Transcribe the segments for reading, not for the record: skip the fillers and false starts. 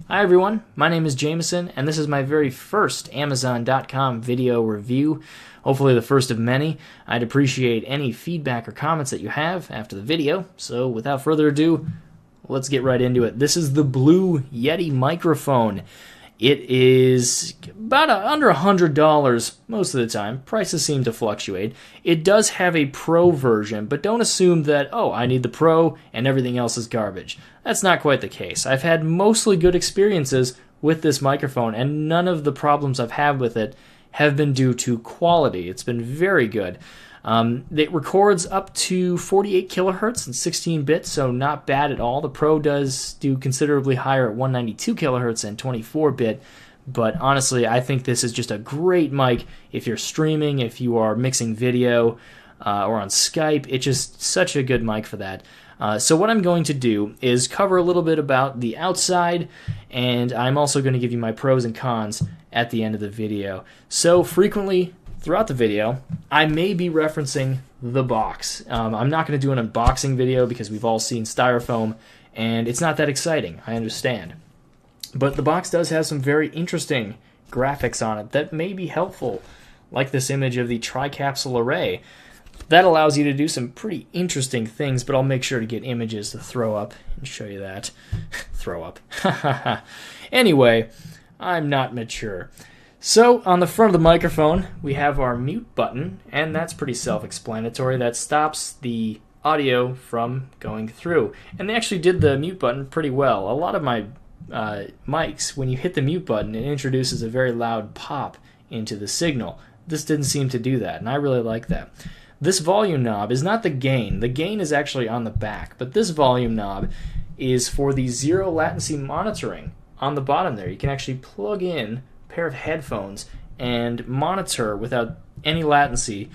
Hi everyone, my name is Jameson, and this is my very first Amazon.com video review, hopefully the first of many. I'd appreciate any feedback or comments that you have after the video, so without further ado, let's get right into it. This is the blue Yeti microphone. It is about under $100 most of the time. Prices seem to fluctuate. It does have a Pro version, but don't assume that, oh, I need the Pro and everything else is garbage. That's not quite the case. I've had mostly good experiences with this microphone, and none of the problems I've had with it have been due to quality. It's been very good. It records up to 48 kilohertz and 16 bits, so not bad at all. The Pro does do considerably higher at 192 kilohertz and 24 bit, but honestly, I think this is just a great mic if you're streaming, if you are mixing video, or on Skype. It's just such a good mic for that. So what I'm going to do is cover a little bit about the outside, and I'm also going to give you my pros and cons at the end of the video. So frequently throughout the video, I may be referencing the box. I'm not going to do an unboxing video because we've all seen styrofoam, and it's not that exciting, I understand. But the box does have some very interesting graphics on it that may be helpful, like this image of the tri-capsule array. That allows you to do some pretty interesting things, but I'll make sure to get images to throw up and show you that. Throw up. Anyway, I'm not mature. So, on the front of the microphone, we have our mute button, and that's pretty self-explanatory. That stops the audio from going through. And they actually did the mute button pretty well. A lot of my mics, when you hit the mute button, it introduces a very loud pop into the signal. This didn't seem to do that, and I really like that. This volume knob is not the gain. The gain is actually on the back, but this volume knob is for the zero latency monitoring on the bottom there. You can actually plug in a pair of headphones and monitor without any latency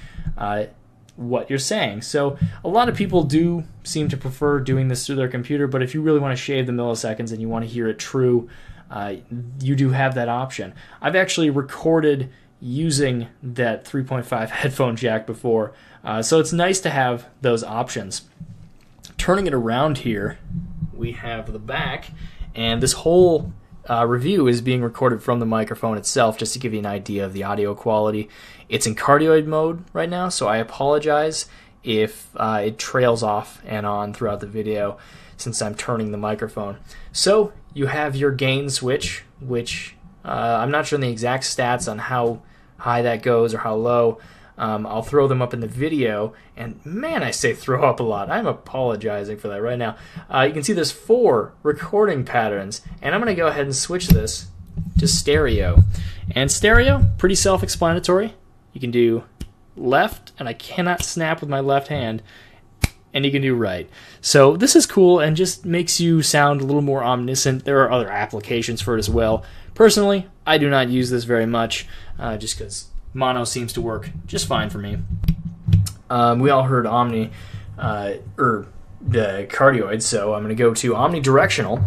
what you're saying. So a lot of people do seem to prefer doing this through their computer, but if you really want to shave the milliseconds and you want to hear it true, you do have that option. I've actually recorded using that 3.5 headphone jack before, so it's nice to have those options. Turning it around here, we have the back, and this whole review is being recorded from the microphone itself, just to give you an idea of the audio quality. It's in cardioid mode right now, so I apologize if it trails off and on throughout the video since I'm turning the microphone. So you have your gain switch, which I'm not sure the exact stats on how high that goes or how low. I'll throw them up in the video, and man, I say throw up a lot. I'm apologizing for that right now. You can see there's 4 recording patterns, and I'm going to go ahead and switch this to stereo. And stereo, pretty self-explanatory. You can do left, and I cannot snap with my left hand, and you can do right. So this is cool and just makes you sound a little more omniscient. There are other applications for it as well. Personally, I do not use this very much, just because mono seems to work just fine for me. We all heard omni, or the cardioid, so I'm going to go to omnidirectional.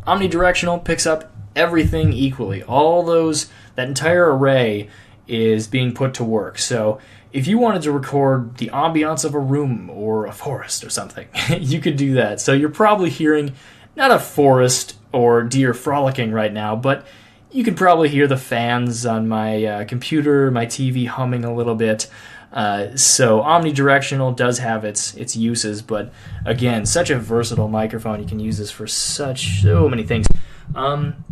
Omnidirectional picks up everything equally. That entire array is being put to work. So if you wanted to record the ambiance of a room or a forest or something, you could do that. So you're probably hearing not a forest or deer frolicking right now, but you can probably hear the fans on my computer, my TV humming a little bit. So omnidirectional does have its uses, but again, such a versatile microphone. You can use this for so many things.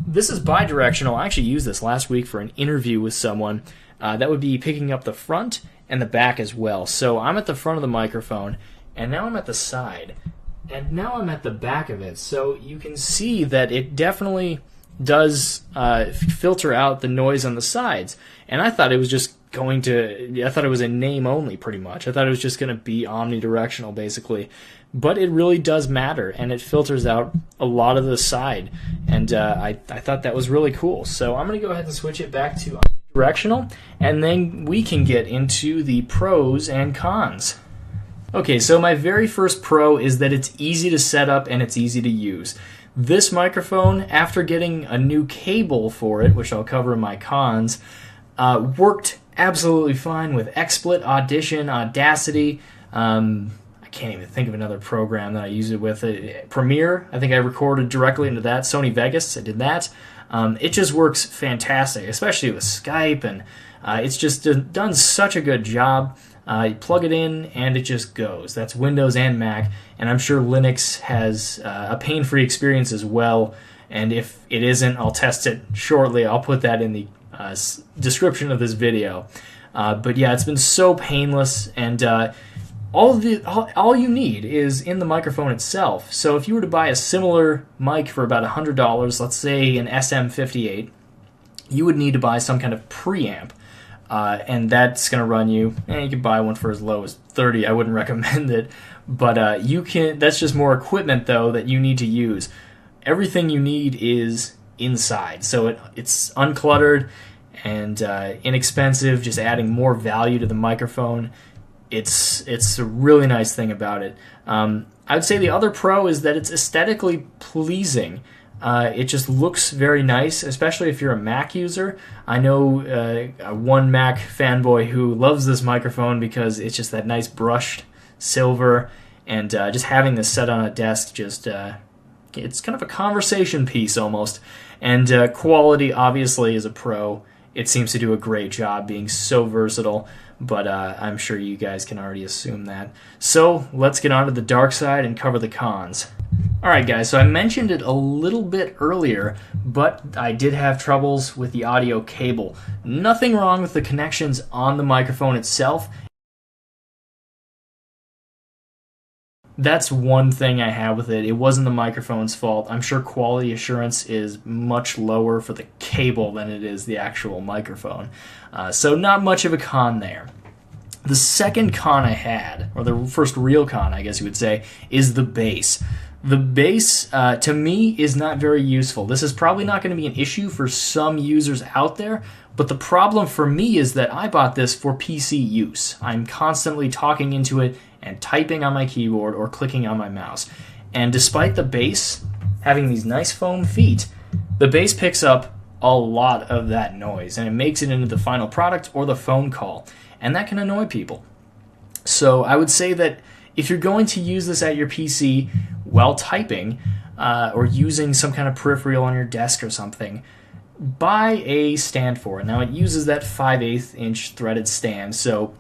This is bidirectional. I actually used this last week for an interview with someone that would be picking up the front and the back as well. So I'm at the front of the microphone, and now I'm at the side, and now I'm at the back of it. So you can see that it definitely does filter out the noise on the sides. And I thought it was just I thought it was a name only, pretty much. I thought it was just going to be omnidirectional, basically. But it really does matter, and it filters out a lot of the side. And I thought that was really cool. So I'm going to go ahead and switch it back to omnidirectional, and then we can get into the pros and cons. Okay, so my very first pro is that it's easy to set up and it's easy to use. This microphone, after getting a new cable for it, which I'll cover in my cons, worked absolutely fine with XSplit, Audition, Audacity. I can't even think of another program that I use it with. Premiere, I think I recorded directly into that. Sony Vegas, I did that. It just works fantastic, especially with Skype, and it's just done such a good job. You plug it in, and it just goes. That's Windows and Mac, and I'm sure Linux has a pain-free experience as well. And if it isn't, I'll test it shortly. I'll put that in the description of this video. But yeah, it's been so painless, and all you need is in the microphone itself. So if you were to buy a similar mic for about $100, let's say an SM58, you would need to buy some kind of preamp. And that's going to run you, you can buy one for as low as $30. I wouldn't recommend it, but you can. That's just more equipment, though, that you need to use. Everything you need is inside, so it's uncluttered and inexpensive, just adding more value to the microphone. It's a really nice thing about it. I would say the other pro is that it's aesthetically pleasing. It just looks very nice, especially if you're a Mac user. I know one Mac fanboy who loves this microphone because it's just that nice brushed silver, and just having this set on a desk, just it's kind of a conversation piece almost. And quality obviously is a pro. It seems to do a great job being so versatile, but I'm sure you guys can already assume that. So let's get on to the dark side and cover the cons. Alright guys, so I mentioned it a little bit earlier, but I did have troubles with the audio cable. Nothing wrong with the connections on the microphone itself. That's one thing I have with it. It wasn't the microphone's fault. I'm sure quality assurance is much lower for the cable than it is the actual microphone. So not much of a con there. The second con I had, or the first real con I guess you would say, is the bass. The bass, to me, is not very useful. This is probably not going to be an issue for some users out there, but the problem for me is that I bought this for PC use. I'm constantly talking into it and typing on my keyboard or clicking on my mouse. And despite the bass having these nice foam feet, the bass picks up a lot of that noise, and it makes it into the final product or the phone call, and that can annoy people. So I would say that if you're going to use this at your PC while typing, or using some kind of peripheral on your desk or something, buy a stand for it. Now it uses that 5/8 inch threaded stand, so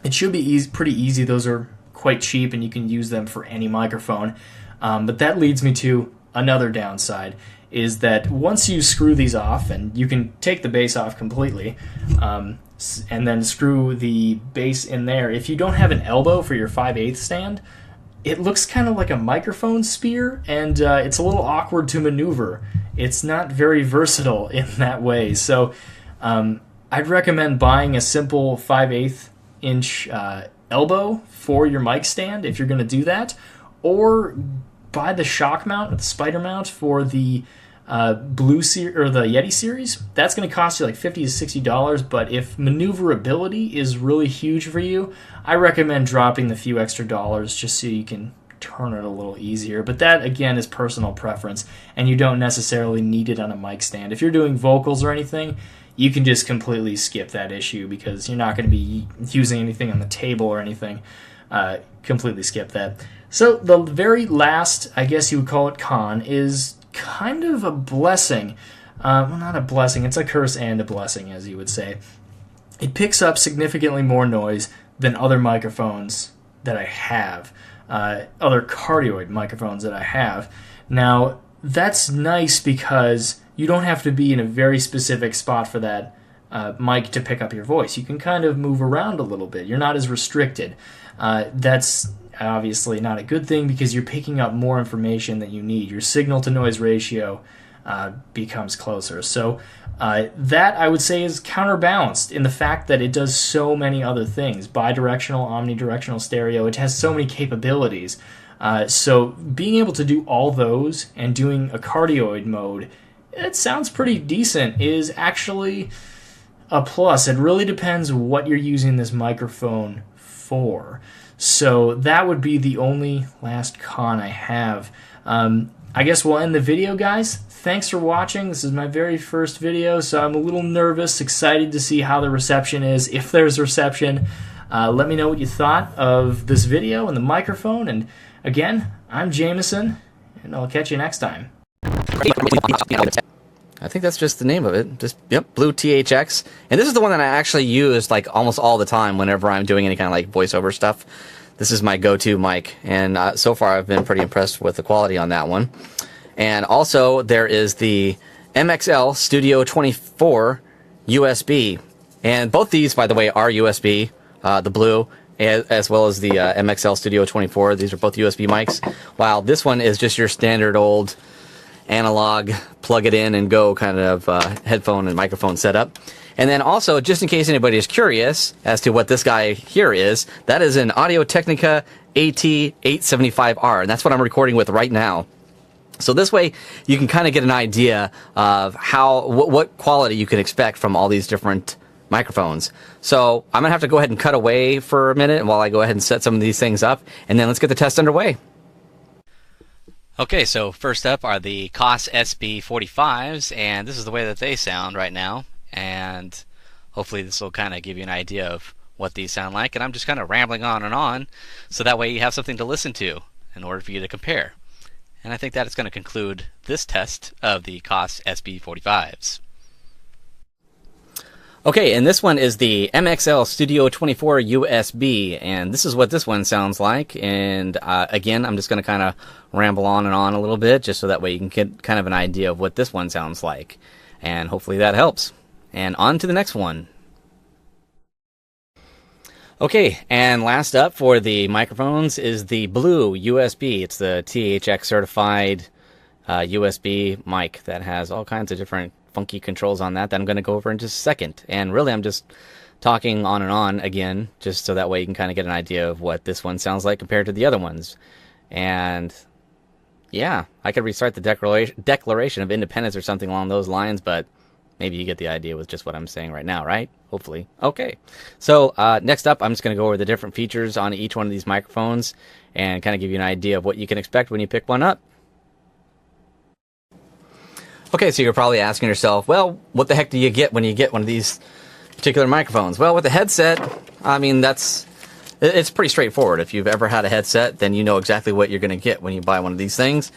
it should be pretty easy. Those are quite cheap and you can use them for any microphone. But that leads me to another downside, is that once you screw these off, and you can take the bass off completely, and then screw the bass in there, if you don't have an elbow for your 5/8 stand, it looks kind of like a microphone spear, and it's a little awkward to maneuver. It's not very versatile in that way. So I'd recommend buying a simple 5/8 inch elbow for your mic stand if you're going to do that, or buy the shock mount, the spider mount for the or the Yeti series. That's going to cost you like $50 to $60, but if maneuverability is really huge for you, I recommend dropping the few extra dollars just so you can turn it a little easier. But that, again, is personal preference, and you don't necessarily need it on a mic stand. If you're doing vocals or anything, you can just completely skip that issue because you're not going to be using anything on the table or anything. Completely skip that. So the very last, I guess you would call it, con is kind of a blessing. Well, not a blessing. It's a curse and a blessing, as you would say. It picks up significantly more noise than other microphones that I have, other cardioid microphones that I have. Now, that's nice because you don't have to be in a very specific spot for that mic to pick up your voice. You can kind of move around a little bit. You're not as restricted. That's obviously not a good thing because you're picking up more information that you need. Your signal-to-noise ratio becomes closer. So that, I would say, is counterbalanced in the fact that it does so many other things. Bidirectional, omnidirectional stereo. It has so many capabilities. So being able to do all those and doing a cardioid mode, it sounds pretty decent, is actually a plus. It really depends what you're using this microphone for. So that would be the only last con I have. I guess we'll end the video, guys. Thanks for watching. This is my very first video, so I'm a little nervous, excited to see how the reception is, if there's reception. Let me know what you thought of this video and the microphone. And again, I'm Jameson, and I'll catch you next time. I think that's just the name of it. Just, yep, Blue THX. And this is the one that I actually use like almost all the time whenever I'm doing any kind of like voiceover stuff. This is my go-to mic, and so far I've been pretty impressed with the quality on that one. And also there is the MXL Studio 24 USB. And both these, by the way, are USB, the Blue, as well as the MXL Studio 24. These are both USB mics, while this one is just your standard old analog, plug it in and go kind of headphone and microphone setup. And then also, just in case anybody is curious as to what this guy here is, that is an Audio-Technica AT875R, and that's what I'm recording with right now. So this way, you can kind of get an idea of what quality you can expect from all these different microphones. So I'm going to have to go ahead and cut away for a minute while I go ahead and set some of these things up, and then let's get the test underway. Okay, so first up are the COS SB45s, and this is the way that they sound right now. And hopefully this will kind of give you an idea of what these sound like. And I'm just kind of rambling on, so that way you have something to listen to in order for you to compare. And I think that is going to conclude this test of the COS SB45s. Okay, and this one is the MXL Studio 24 USB, and this is what this one sounds like. And again, I'm just going to kind of ramble on a little bit, just so that way you can get kind of an idea of what this one sounds like. And hopefully that helps. And on to the next one. Okay, and last up for the microphones is the Blue USB. It's the THX certified USB mic that has all kinds of different funky controls on that I'm going to go over in just a second. And really, I'm just talking on again, just so that way you can kind of get an idea of what this one sounds like compared to the other ones. And yeah, I could restart the Declaration of Independence or something along those lines, but maybe you get the idea with just what I'm saying right now, right? Hopefully. Okay. So next up, I'm just going to go over the different features on each one of these microphones and kind of give you an idea of what you can expect when you pick one up. Okay, so you're probably asking yourself, well, what the heck do you get when you get one of these particular microphones? Well, with the headset, I mean, it's pretty straightforward. If you've ever had a headset, then you know exactly what you're going to get when you buy one of these things.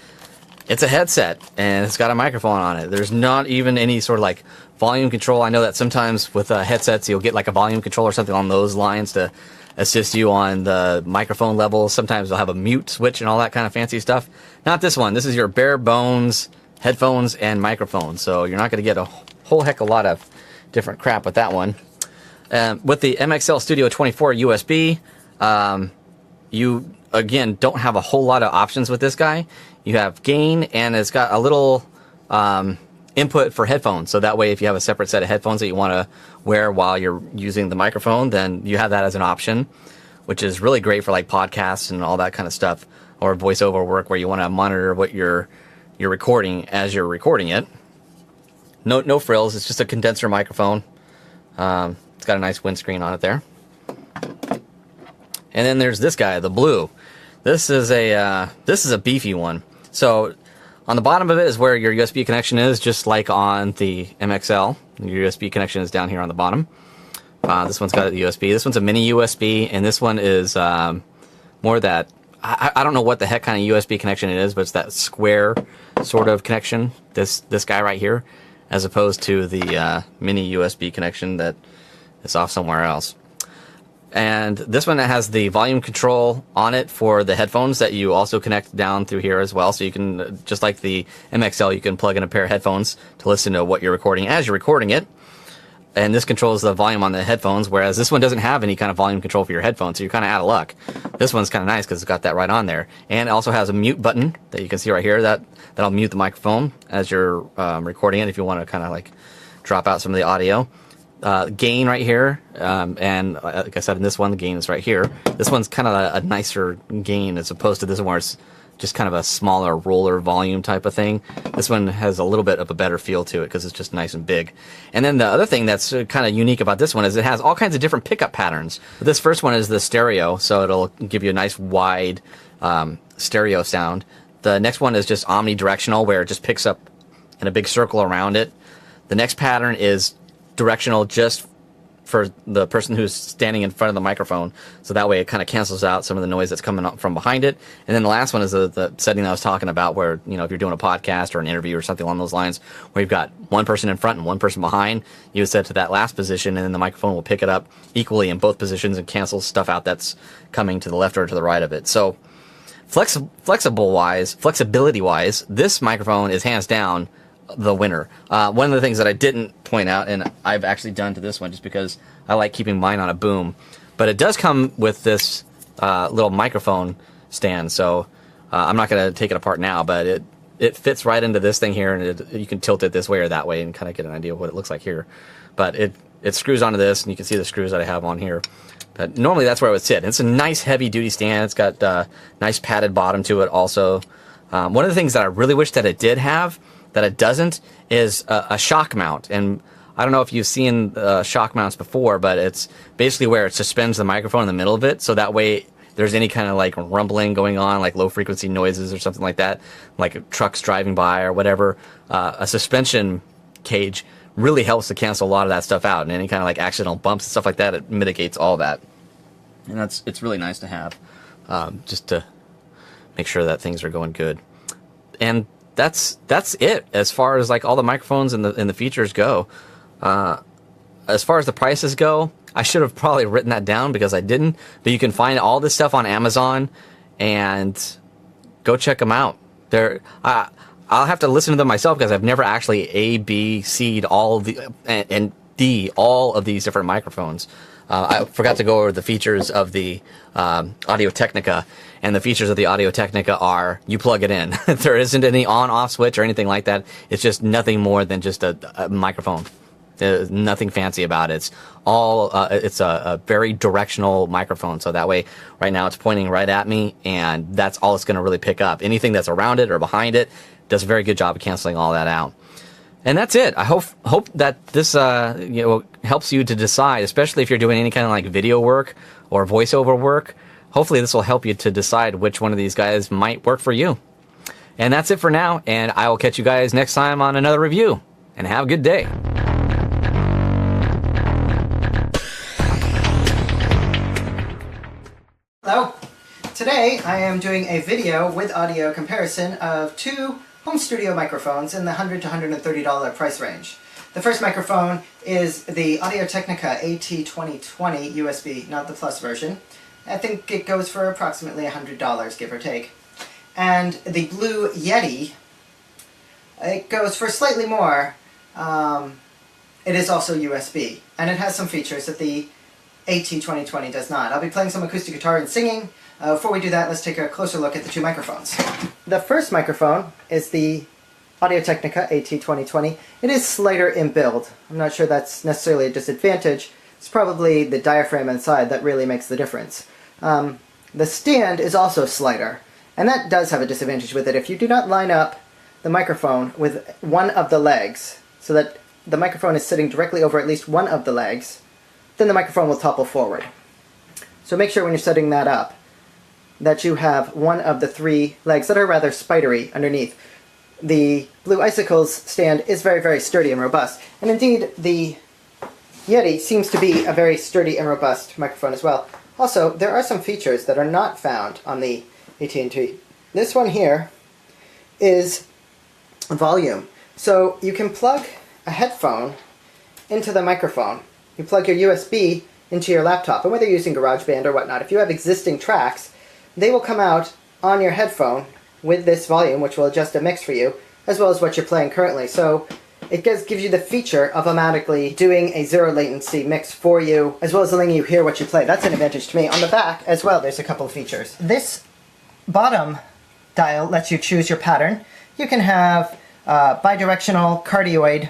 It's a headset, and it's got a microphone on it. There's not even any sort of like volume control. I know that sometimes with headsets, you'll get like a volume control or something along those lines to assist you on the microphone level. Sometimes they'll have a mute switch and all that kind of fancy stuff. Not this one. This is your bare bones headphones and microphone. So you're not going to get a whole heck of a lot of different crap with that one. With the MXL Studio 24 USB, you again don't have a whole lot of options with this guy. You have gain, and it's got a little input for headphones. So that way, if you have a separate set of headphones that you want to wear while you're using the microphone, then you have that as an option, which is really great for like podcasts and all that kind of stuff, or voiceover work where you want to monitor what you're recording as you're recording it. No frills. It's just a condenser microphone. It's got a nice windscreen on it there. And then there's this guy, the Blue. This is a beefy one. So on the bottom of it is where your USB connection is, just like on the MXL. Your USB connection is down here on the bottom. This one's got a USB. This one's a mini USB, and this one is more that, I don't know what the heck kind of USB connection it is, but it's that square sort of connection, this guy right here, as opposed to the mini USB connection that is off somewhere else. And this one has the volume control on it for the headphones that you also connect down through here as well. So you can, just like the MXL, you can plug in a pair of headphones to listen to what you're recording as you're recording it. And this controls the volume on the headphones, whereas this one doesn't have any kind of volume control for your headphones, so you're kind of out of luck. This one's kind of nice because it's got that right on there. And it also has a mute button that you can see right here that'll mute the microphone as you're recording it if you want to kind of like drop out some of the audio. Gain right here, and like I said in this one, the gain is right here. This one's kind of a nicer gain as opposed to this one where it's just kind of a smaller roller volume type of thing. This one has a little bit of a better feel to it because it's just nice and big. And then the other thing that's kind of unique about this one is it has all kinds of different pickup patterns. This first one is the stereo, so it'll give you a nice wide stereo sound. The next one is just omnidirectional, where it just picks up in a big circle around it. The next pattern is directional, just for the person who's standing in front of the microphone, so that way it kind of cancels out some of the noise that's coming up from behind it. And then the last one is the setting I was talking about, where, you know, if you're doing a podcast or an interview or something along those lines, where you've got one person in front and one person behind, you would set to that last position, and then the microphone will pick it up equally in both positions and cancel stuff out that's coming to the left or to the right of it. So flexibility wise, this microphone is hands down the winner. One of the things that I didn't point out, and I've actually done to this one just because I like keeping mine on a boom, but it does come with this little microphone stand. So I'm not going to take it apart now, but it fits right into this thing here, and you can tilt it this way or that way and kind of get an idea of what it looks like here. But it screws onto this, and you can see the screws that I have on here. But normally that's where it would sit. And it's a nice heavy duty stand. It's got nice padded bottom to it also. One of the things that I really wish that it did have that it doesn't is a shock mount. And I don't know if you've seen shock mounts before, but it's basically where it suspends the microphone in the middle of it, so that way there's any kind of like rumbling going on, like low frequency noises or something like that, like trucks driving by or whatever, a suspension cage really helps to cancel a lot of that stuff out, and any kind of like accidental bumps and stuff like that, it mitigates all that. And it's really nice to have, just to make sure that things are going good. And that's it as far as like all the microphones and the features go. As far as the prices go, I should have probably written that down because I didn't. But you can find all this stuff on Amazon, and go check them out. I'll have to listen to them myself because I've never actually A, B, C'd all of the and D all of these different microphones. I forgot to go over the features of the Audio-Technica, and the features of the Audio-Technica are you plug it in. There isn't any on-off switch or anything like that. It's just nothing more than just a microphone. There's nothing fancy about it. It's all it's a very directional microphone, so that way right now it's pointing right at me, and that's all it's going to really pick up. Anything that's around it or behind it does a very good job of canceling all that out. And that's it. I hope that this helps you to decide, especially if you're doing any kind of like video work or voiceover work. Hopefully this will help you to decide which one of these guys might work for you. And that's it for now, and I will catch you guys next time on another review. And have a good day. Hello. Today I am doing a video with audio comparison of two home studio microphones in the $100 to $130 price range. The first microphone is the Audio-Technica AT2020 USB, not the Plus version. I think it goes for approximately $100, give or take. And the blue Yeti, it goes for slightly more. It is also USB, and it has some features that the AT2020 does not. I'll be playing some acoustic guitar and singing. Before we do that, let's take a closer look at the two microphones. The first microphone is the Audio-Technica AT2020. It is slighter in build. I'm not sure that's necessarily a disadvantage. It's probably the diaphragm inside that really makes the difference. The stand is also slighter, and that does have a disadvantage with it. If you do not line up the microphone with one of the legs, so that the microphone is sitting directly over at least one of the legs, then the microphone will topple forward. So make sure when you're setting that up that you have one of the three legs that are rather spidery underneath. The Blue Icicles stand is very, very sturdy and robust. And indeed, the Yeti seems to be a very sturdy and robust microphone as well. Also, there are some features that are not found on the AT&T. This one here is volume. So you can plug a headphone into the microphone. You plug your USB into your laptop, and whether you're using GarageBand or whatnot, if you have existing tracks, they will come out on your headphone with this volume, which will adjust a mix for you, as well as what you're playing currently. So it gives you the feature of automatically doing a zero latency mix for you, as well as letting you hear what you play. That's an advantage to me. On the back, as well, there's a couple of features. This bottom dial lets you choose your pattern. You can have bidirectional, cardioid,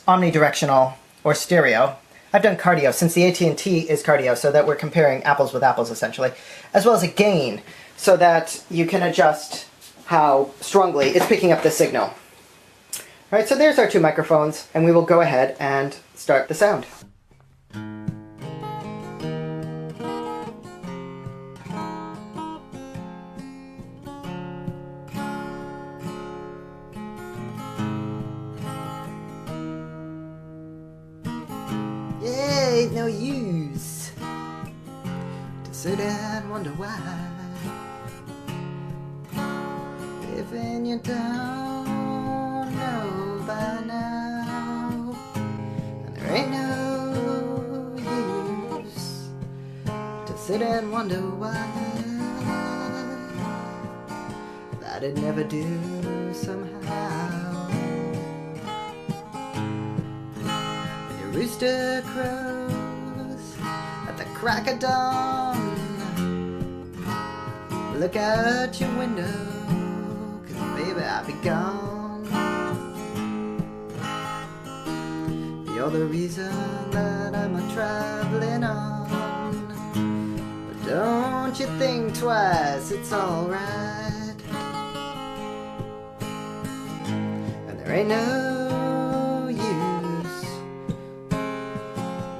omnidirectional, or stereo. I've done cardio, since the AT&T is cardio, so that we're comparing apples with apples, essentially. As well as a gain, so that you can adjust how strongly it's picking up the signal. Alright, so there's our two microphones, and we will go ahead and start the sound. Yay! ain't no use to sit and wonder why. If you don't know by now, and there ain't no use to sit and wonder why that'd never do somehow. When your rooster crows at the crack of dawn, look out your window, 'cause baby I'll be gone. You're the reason that I'm a-traveling on, but don't you think twice, it's alright. And there ain't no use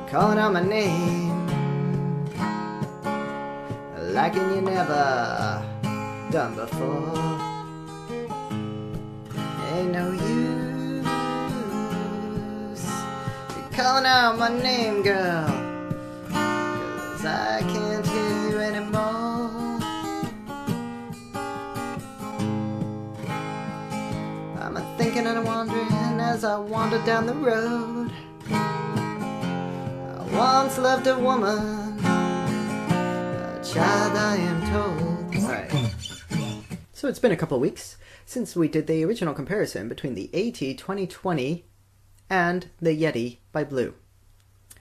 calling out my name like you never done before. Ain't no use calling out my name, girl, 'cause I can't hear you anymore. I'm a-thinking and a-wondering as I wander down the road. I once loved a woman, a child I am told. Alright, so it's been a couple weeks since we did the original comparison between the AT2020 and the Yeti by Blue.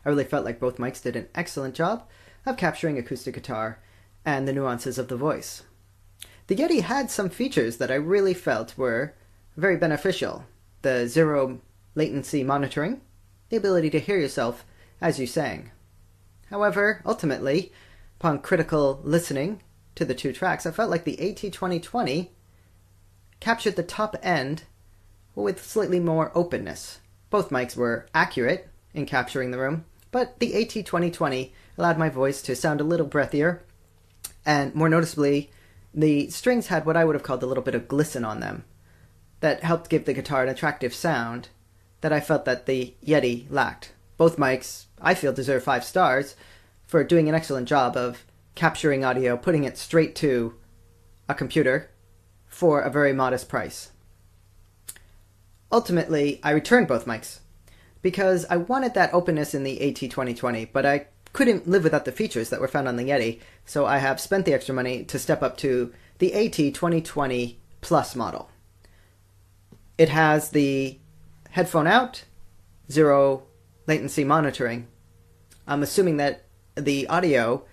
I really felt like both mics did an excellent job of capturing acoustic guitar and the nuances of the voice. The Yeti had some features that I really felt were very beneficial. The zero latency monitoring, the ability to hear yourself as you sang. However, ultimately, upon critical listening to the two tracks, I felt like the AT2020 captured the top end with slightly more openness. Both mics were accurate in capturing the room, but the AT2020 allowed my voice to sound a little breathier, and more noticeably, the strings had what I would have called a little bit of glisten on them that helped give the guitar an attractive sound that I felt that the Yeti lacked. Both mics, I feel, deserve 5 stars for doing an excellent job of capturing audio, putting it straight to a computer for a very modest price. Ultimately, I returned both mics because I wanted that openness in the AT2020, but I couldn't live without the features that were found on the Yeti, so I have spent the extra money to step up to the AT2020 Plus model. It has the headphone out, zero latency monitoring. I'm assuming that the audio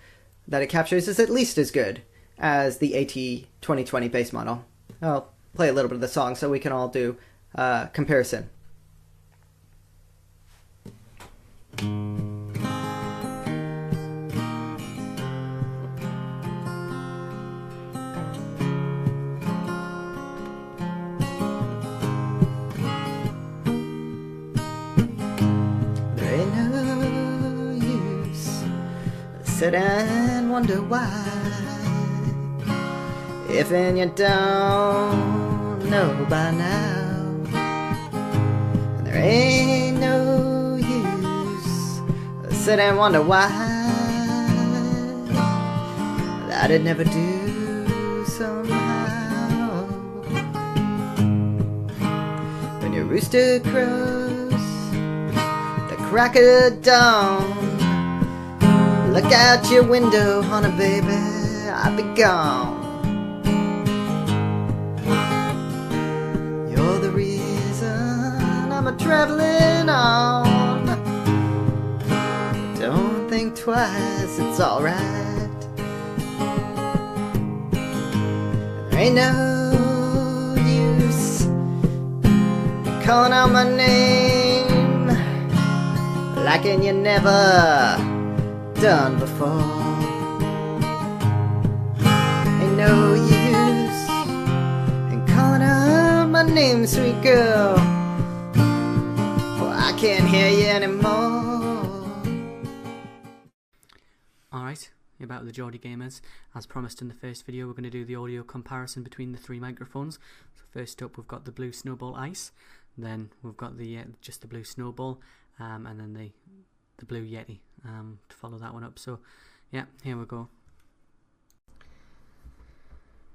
that it captures is at least as good as the AT2020 base model. I'll play a little bit of the song so we can all do comparison. There ain't no use sit and wonder why, if and you don't know by now. And there ain't no use sit and wonder why that'd never do somehow. When your rooster crows the crack of dawn, look out your window, honey baby, I'll be gone. You're the reason I'm a-traveling on. Don't think twice, it's alright. There ain't no use calling out my name like you never done before. Ain't no use in calling out my name, sweet girl. Oh, I can't hear you anymore. Alright, about the Geordie Gamers. As promised in the first video, we're going to do the audio comparison between the 3 microphones. So first up, we've got the Blue Snowball Ice, then we've got the just the Blue Snowball, and then the the Blue Yeti to follow that one up. So yeah, here we go.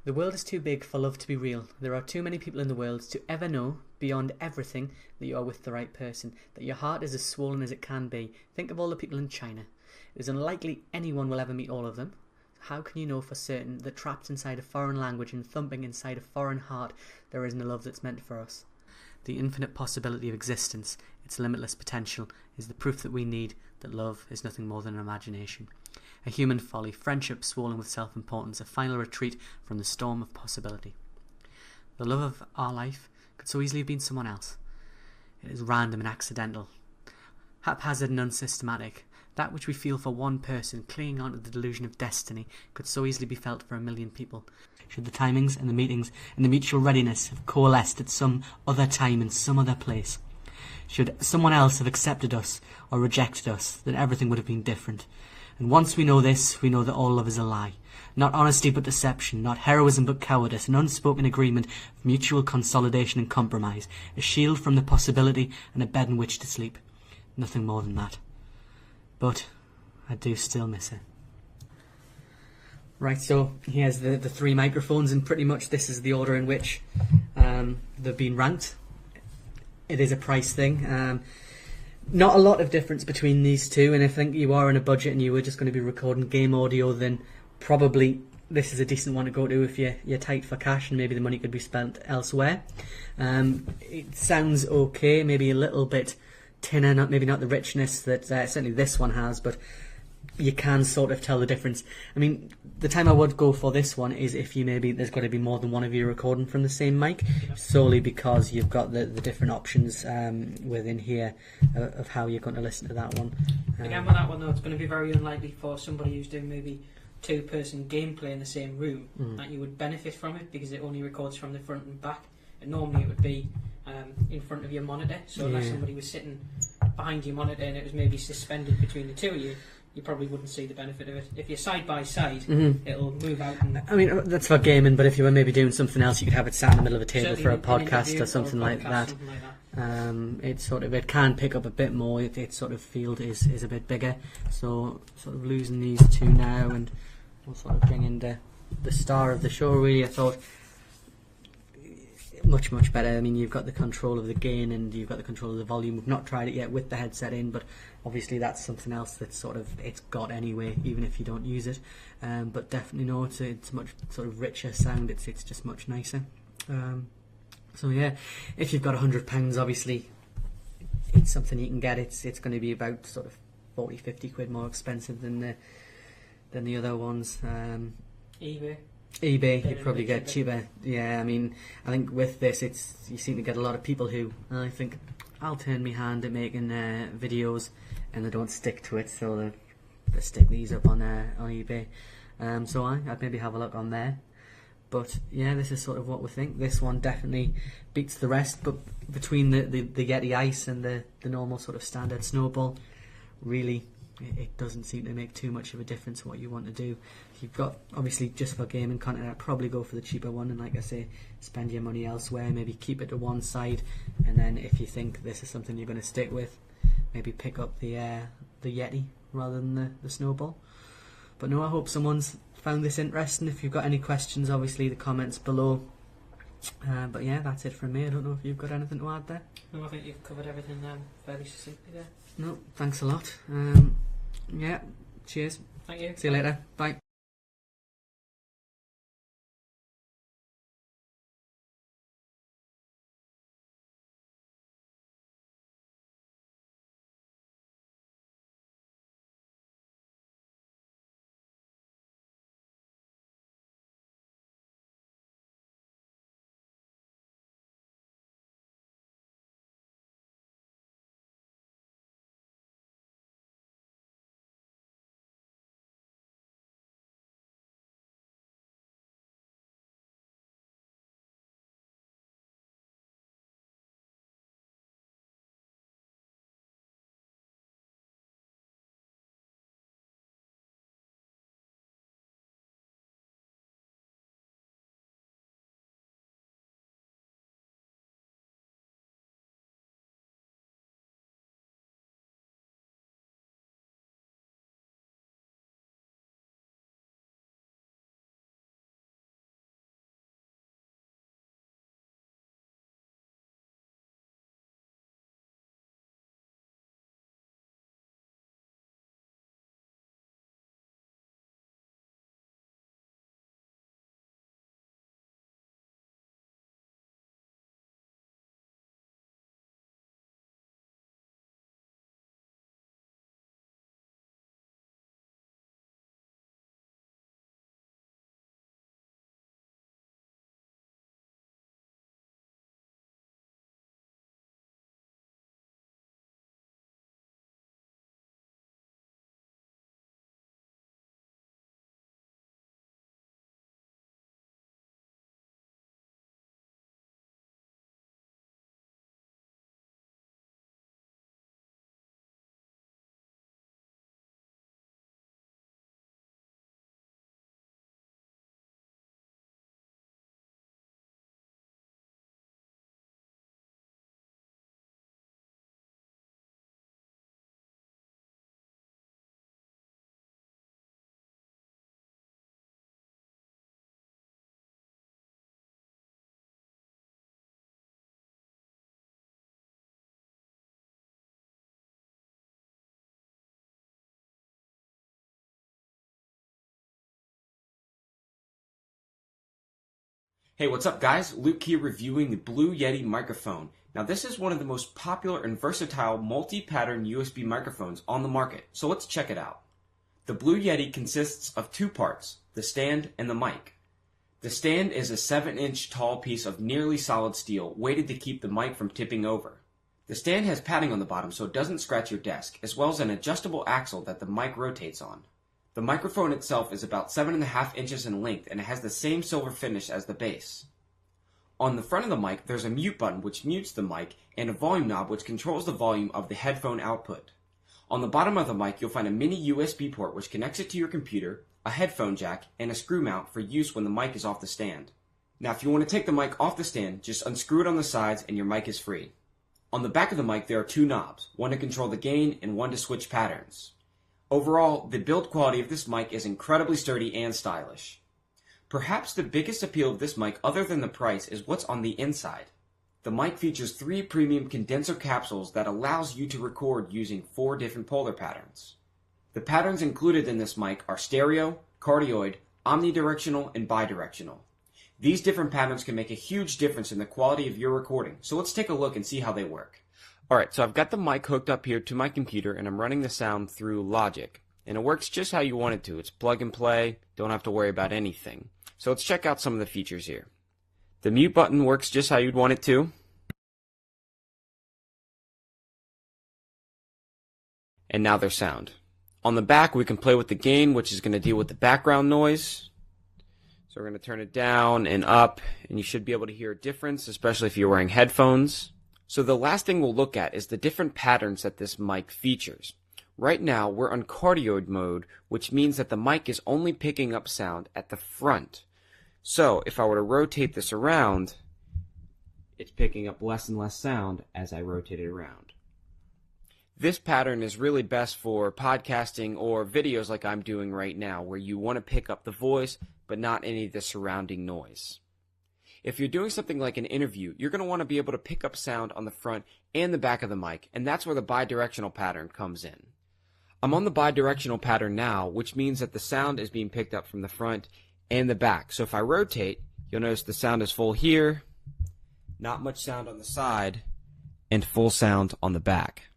The world is too big for love to be real. There are too many people in the world to ever know, beyond everything, that you are with the right person, that your heart is as swollen as it can be. Think of all the people in China. It is unlikely anyone will ever meet all of them. How can you know for certain that trapped inside a foreign language and thumping inside a foreign heart, there isn't a love that's meant for us? The infinite possibility of existence, its limitless potential, is the proof that we need that love is nothing more than an imagination. A human folly, friendship swollen with self-importance, a final retreat from the storm of possibility. The love of our life could so easily have been someone else. It is random and accidental, haphazard and unsystematic. That which we feel for one person, clinging on to the delusion of destiny, could so easily be felt for 1 million people. Should the timings and the meetings and the mutual readiness have coalesced at some other time in some other place, should someone else have accepted us or rejected us, then everything would have been different. And once we know this, we know that all love is a lie. Not honesty but deception, not heroism but cowardice, an unspoken agreement of mutual consolidation and compromise, a shield from the possibility and a bed in which to sleep. Nothing more than that. But I do still miss it. Right, so here's the 3 microphones, and pretty much this is the order in which they've been ranked. It is a price thing. Not a lot of difference between these two, and if I think you are on a budget and you were just going to be recording game audio, then probably this is a decent one to go to if you're tight for cash and maybe the money could be spent elsewhere. It sounds okay, maybe a little bit thinner, maybe not the richness that certainly this one has, but you can sort of tell the difference. I mean, the time I would go for this one is if you maybe there's got to be more than one of you recording from the same mic, solely because you've got the different options within here of how you're going to listen to that one. Again, with that one though, it's going to be very unlikely for somebody who's doing maybe 2-person gameplay in the same room that you would benefit from it, because it only records from the front and back, and normally it would be in front of your monitor. So unless somebody was sitting behind your monitor and it was maybe suspended between the two of you, you probably wouldn't see the benefit of it. If you're side by side, it'll move out. And I mean, that's for gaming, but if you were maybe doing something else, you could have it sat in the middle of a table for a podcast or something like that. It can pick up a bit more. Its sort of field is a bit bigger. So sort of losing these two now, and we'll sort of bring in the star of the show. Really, I thought much better. I mean, you've got the control of the gain and you've got the control of the volume. We've not tried it yet with the headset in, but obviously that's something else that's sort of it's got anyway, even if you don't use it. But definitely no, it's much sort of richer sound. It's just much nicer. So yeah, if you've got £100, obviously it's something you can get. It's going to be about sort of 40-50 quid more expensive than the other ones. eBay, you probably get cheaper. Yeah, I mean, I think with this, you seem to get a lot of people who I think I'll turn my hand at making videos, and they don't stick to it, so they stick these up on eBay. So I'd maybe have a look on there. But yeah, this is sort of what we think. This one definitely beats the rest, but between the Yeti Ice and the normal sort of standard Snowball, really it doesn't seem to make too much of a difference what you want to do. If you've got, obviously, just for gaming content, I'd probably go for the cheaper one, and like I say, spend your money elsewhere, maybe keep it to one side, and then if you think this is something you're going to stick with, maybe pick up the Yeti rather than the Snowball. But no, I hope someone's found this interesting. If you've got any questions, obviously the comments below. But yeah, that's it from me. I don't know if you've got anything to add there. No, I think you've covered everything fairly succinctly there. No, thanks a lot. Yeah, cheers. Thank you. See you later. Bye. Hey, what's up guys? Luke here reviewing the Blue Yeti microphone. Now this is one of the most popular and versatile multi-pattern USB microphones on the market, so let's check it out. The Blue Yeti consists of two parts, the stand and the mic. The stand is a 7-inch tall piece of nearly solid steel weighted to keep the mic from tipping over. The stand has padding on the bottom so it doesn't scratch your desk, as well as an adjustable axle that the mic rotates on. The microphone itself is about 7.5 inches in length and it has the same silver finish as the base. On the front of the mic, there's a mute button which mutes the mic and a volume knob which controls the volume of the headphone output. On the bottom of the mic, you'll find a mini USB port which connects it to your computer, a headphone jack, and a screw mount for use when the mic is off the stand. Now if you want to take the mic off the stand, just unscrew it on the sides and your mic is free. On the back of the mic, there are two knobs, one to control the gain and one to switch patterns. Overall, the build quality of this mic is incredibly sturdy and stylish. Perhaps the biggest appeal of this mic other than the price is what's on the inside. The mic features 3 premium condenser capsules that allows you to record using 4 different polar patterns. The patterns included in this mic are stereo, cardioid, omnidirectional, and bidirectional. These different patterns can make a huge difference in the quality of your recording, so let's take a look and see how they work. Alright, so I've got the mic hooked up here to my computer and I'm running the sound through Logic. And it works just how you want it to. It's plug and play, don't have to worry about anything. So let's check out some of the features here. The mute button works just how you'd want it to. And now there's sound. On the back we can play with the gain, which is going to deal with the background noise. So we're going to turn it down and up, and you should be able to hear a difference, especially if you're wearing headphones. So the last thing we'll look at is the different patterns that this mic features. Right now we're on cardioid mode, which means that the mic is only picking up sound at the front. So if I were to rotate this around, it's picking up less and less sound as I rotate it around. This pattern is really best for podcasting or videos like I'm doing right now, where you want to pick up the voice but not any of the surrounding noise. If you're doing something like an interview, you're going to want to be able to pick up sound on the front and the back of the mic, and that's where the bidirectional pattern comes in. I'm on the bidirectional pattern now, which means that the sound is being picked up from the front and the back. So if I rotate, you'll notice the sound is full here, not much sound on the side, and full sound on the back.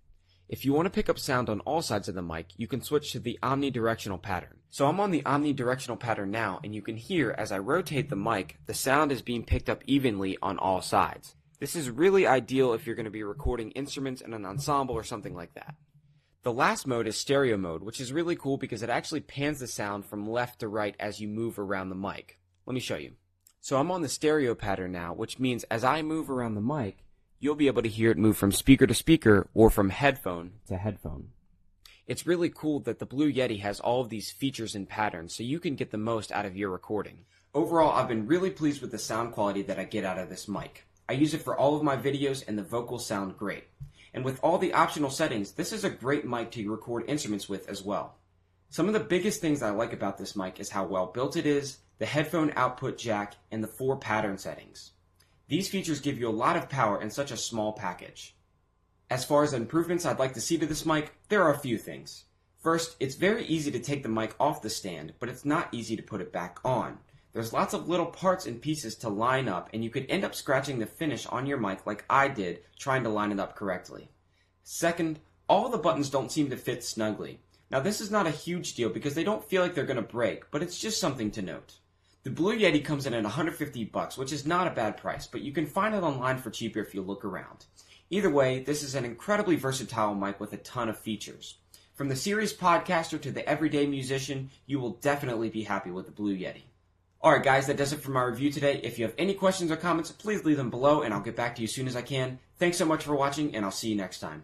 If you want to pick up sound on all sides of the mic, you can switch to the omnidirectional pattern. So I'm on the omnidirectional pattern now, and you can hear as I rotate the mic, the sound is being picked up evenly on all sides. This is really ideal if you're going to be recording instruments in an ensemble or something like that. The last mode is stereo mode, which is really cool because it actually pans the sound from left to right as you move around the mic. Let me show you. So I'm on the stereo pattern now, which means as I move around the mic, you'll be able to hear it move from speaker to speaker or from headphone to headphone. It's really cool that the Blue Yeti has all of these features and patterns so you can get the most out of your recording. Overall, I've been really pleased with the sound quality that I get out of this mic. I use it for all of my videos and the vocals sound great. And with all the optional settings, this is a great mic to record instruments with as well. Some of the biggest things I like about this mic is how well built it is, the headphone output jack, and the 4 pattern settings. These features give you a lot of power in such a small package. As far as improvements I'd like to see to this mic, there are a few things. First, it's very easy to take the mic off the stand, but it's not easy to put it back on. There's lots of little parts and pieces to line up, and you could end up scratching the finish on your mic like I did trying to line it up correctly. Second, all the buttons don't seem to fit snugly. Now this is not a huge deal because they don't feel like they're going to break, but it's just something to note. The Blue Yeti comes in at $150, which is not a bad price, but you can find it online for cheaper if you look around. Either way, this is an incredibly versatile mic with a ton of features. From the serious podcaster to the everyday musician, you will definitely be happy with the Blue Yeti. Alright guys, that does it for my review today. If you have any questions or comments, please leave them below and I'll get back to you as soon as I can. Thanks so much for watching, and I'll see you next time.